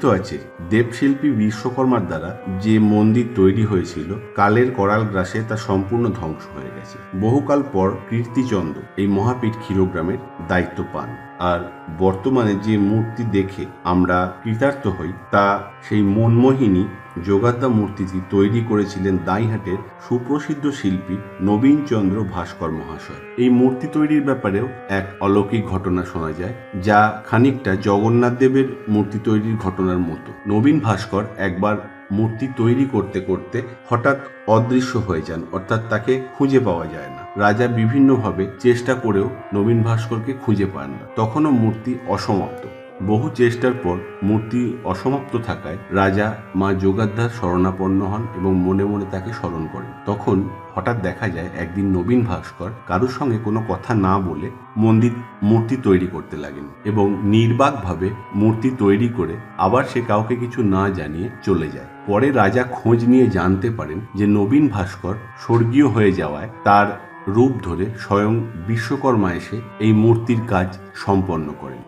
কথিত আছে দেবশিল্পী বিশ্বকর্মার দ্বারা যে মন্দির তৈরি হয়েছিল কালের করাল গ্রাসে তা সম্পূর্ণ ধ্বংস হয়ে গেছে। বহুকাল পর কীর্তিচন্দ্র এই মহাপীঠ ক্ষীরগ্রামের দায়িত্ব পান। আর বর্তমানে যে মূর্তি দেখে আমরা কৃতার্থ হই তা সেই মনমোহিনী যোগাদ্দা মূর্তিটি তৈরি করেছিলেন দাঁইহাটের সুপ্রসিদ্ধ শিল্পী নবীনচন্দ্র ভাস্কর মহাশয়। এই মূর্তি তৈরির ব্যাপারেও এক অলৌকিক ঘটনা শোনা যায়, যা খানিকটা জগন্নাথ দেবের মূর্তি তৈরির ঘটনার মতো। নবীন ভাস্কর একবার মূর্তি তৈরি করতে করতে হঠাৎ অদৃশ্য হয়ে যান, অর্থাৎ তাকে খুঁজে পাওয়া যায় না। রাজা বিভিন্নভাবে চেষ্টা করেও নবীন ভাস্করকে খুঁজে পান না। তখনও মূর্তি অসমাপ্ত। বহু চেষ্টার পর মূর্তি অসমাপ্ত থাকায় রাজা মা যোগাদ্দার শরণাপন্ন হন এবং মনে মনে তাকে স্মরণ করেন। তখন হঠাৎ দেখা যায় একদিন নবীন ভাস্কর কারোর সঙ্গে কোনো কথা না বলে মূর্তি তৈরি করতে লাগেন এবং নির্বাকভাবে মূর্তি তৈরি করে আবার সে কাউকে কিছু না জানিয়ে চলে যায়। পরে রাজা খোঁজ নিয়ে জানতে পারেন যে নবীন ভাস্কর স্বর্গীয় হয়ে যাওয়ায় তার রূপ ধরে স্বয়ং বিশ্বকর্মা এসে এই মূর্তির কাজ সম্পন্ন করেন।